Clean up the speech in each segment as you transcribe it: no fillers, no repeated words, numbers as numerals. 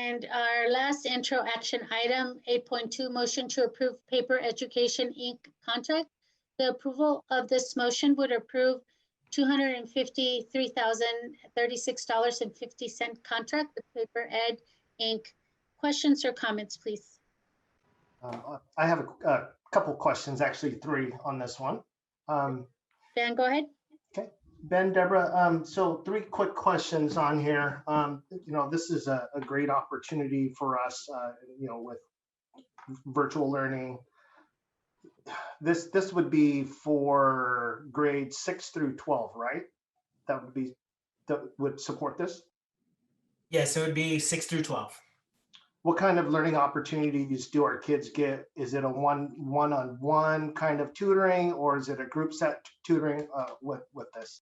And our last intro action item, 8.2, motion to approve Paper Education Inc. contract. The approval of this motion would approve $253,036.50 contract with Paper Ed Inc. Questions or comments, please? I have a couple questions, actually 3 on this one. Dan, go ahead. Okay, Ben, Deborah, so 3 quick questions on here. This is a great opportunity for us, with virtual learning. This would be for grades 6 through 12, right? That would support this? Yes, it would be 6 through 12. What kind of learning opportunities do our kids get? Is it a one-on-one kind of tutoring, or is it a group set tutoring with this?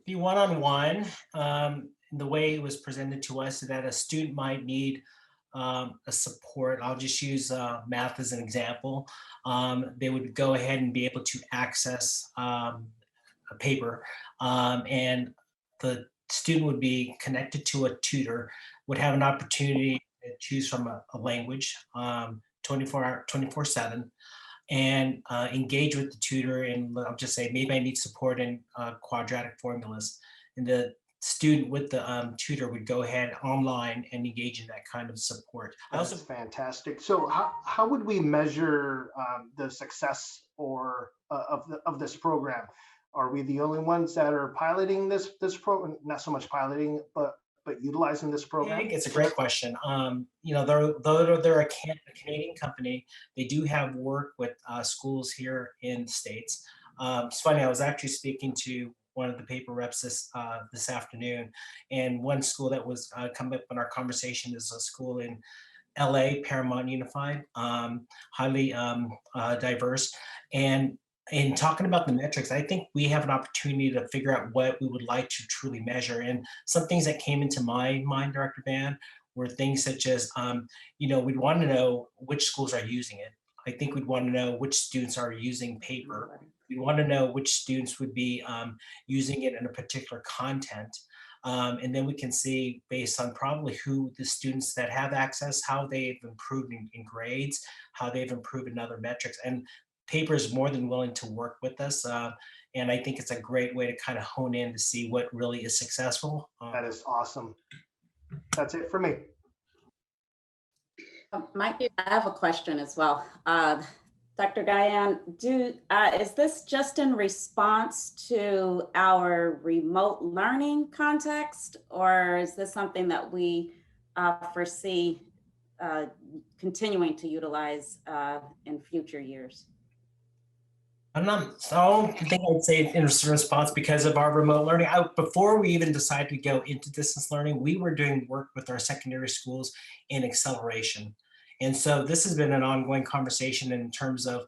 Be one-on-one. The way it was presented to us is that a student might need a support. I'll just use math as an example. They would go ahead and be able to access a paper, and the student would be connected to a tutor, would have an opportunity to choose from a language 24/7, and engage with the tutor. And I'll just say, maybe I need support in quadratic formulas. And the student with the tutor would go ahead online and engage in that kind of support. That's fantastic. So how would we measure the success of this program? Are we the only ones that are piloting this program? Not so much piloting, but utilizing this program? I think it's a great question. Though they're a Canadian company, they do have work with schools here in the States. It's funny, I was actually speaking to one of the paper reps this afternoon, and one school that was coming up in our conversation is a school in LA, Paramount Unified, highly diverse. And in talking about the metrics, I think we have an opportunity to figure out what we would like to truly measure. And some things that came into my mind, Director Ban, were things such as, we'd want to know which schools are using it. I think we'd want to know which students are using paper. We want to know which students would be using it in a particular content. And then we can see, based on probably who the students that have access, how they've improved in grades, how they've improved in other metrics. And paper is more than willing to work with us. And I think it's a great way to kind of hone in to see what really is successful. That is awesome. That's it for me. Mike, I have a question as well. Dr. Guyan, is this just in response to our remote learning context, or is this something that we foresee continuing to utilize in future years? I don't think I'd say in response because of our remote learning. Before we even decided to go into distance learning, we were doing work with our secondary schools in acceleration. And so this has been an ongoing conversation in terms of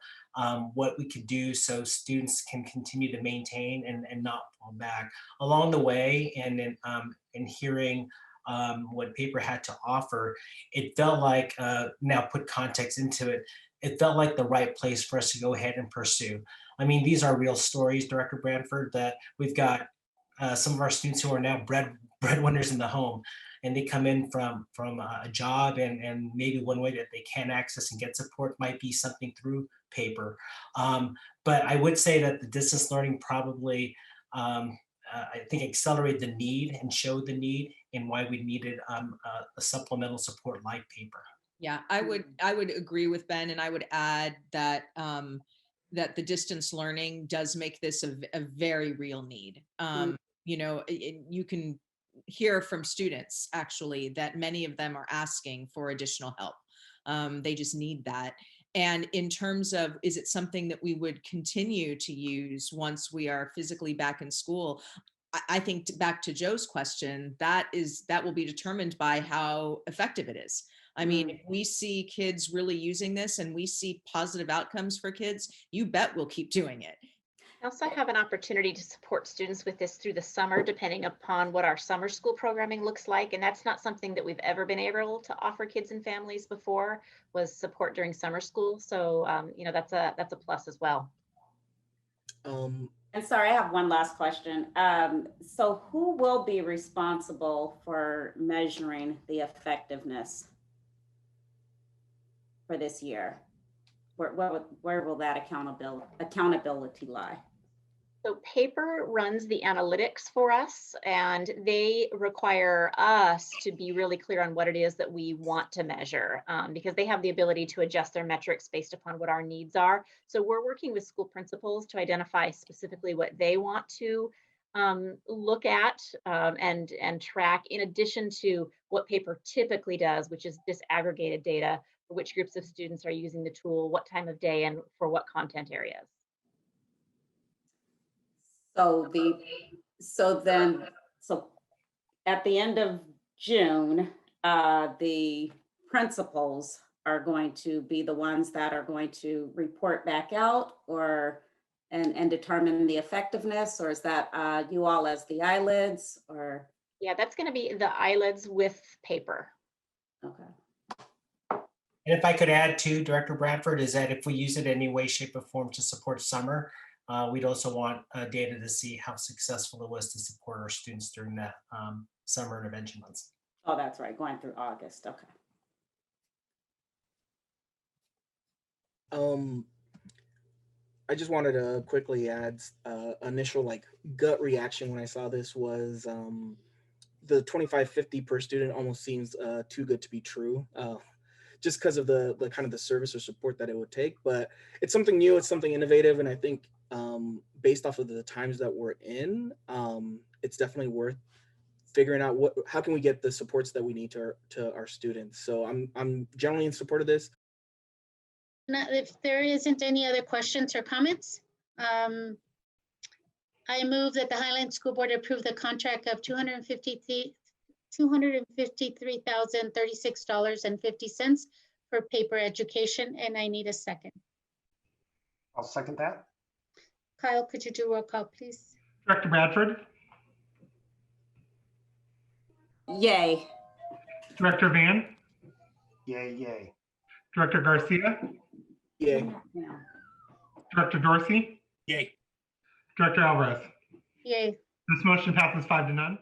what we could do so students can continue to maintain and not fall back. Along the way, and in hearing what paper had to offer, it felt like, now put context into it, it felt like the right place for us to go ahead and pursue. I mean, these are real stories, Director Branford, that we've got some of our students who are now breadwinners in the home, and they come in from a job, and maybe one way that they can access and get support might be something through paper. But I would say that the distance learning probably, I think, accelerated the need and showed the need and why we needed a supplemental support like paper. Yeah, I would agree with Ben, and I would add that that the distance learning does make this a very real need. You can hear from students actually that many of them are asking for additional help. They just need that. And in terms of, is it something that we would continue to use once we are physically back in school? I think back to Joe's question, that will be determined by how effective it is. I mean, if we see kids really using this and we see positive outcomes for kids, you bet we'll keep doing it. We also have an opportunity to support students with this through the summer, depending upon what our summer school programming looks like. And that's not something that we've ever been able to offer kids and families before, was support during summer school. So, that's a plus as well. And sorry, I have one last question. So who will be responsible for measuring the effectiveness for this year? Where will that accountability lie? So paper runs the analytics for us, and they require us to be really clear on what it is that we want to measure, because they have the ability to adjust their metrics based upon what our needs are. So we're working with school principals to identify specifically what they want to look at and track, in addition to what paper typically does, which is disaggregated data for which groups of students are using the tool, what time of day, and for what content areas. So at the end of June, the principals are going to be the ones that are going to report back out and determine the effectiveness, or is that you all as the eyelids, or? Yeah, that's going to be the eyelids with paper. Okay. And if I could add to Director Bradford, is that if we use it in any way, shape, or form to support summer, we'd also want data to see how successful it was to support our students during the summer intervention months. Oh, that's right, going through August, okay. I just wanted to quickly add initial gut reaction when I saw this was the $25.50 per student almost seems too good to be true. Just because of the kind of the service or support that it would take, but it's something new, it's something innovative, and I think based off of the times that we're in, it's definitely worth figuring out how can we get the supports that we need to our students. So I'm generally in support of this. Now, if there isn't any other questions or comments, I move that the Highline School Board approve the contract of $253,036.50 for paper education, and I need a second. I'll second that. Kyle, could you do roll call, please? Director Bradford, Yay. Director Van, Yay, yay. Director Garcia, Yay. Yeah. Director Dorsey, Yay. Director Alvarez. Yay. This motion passes 5-0.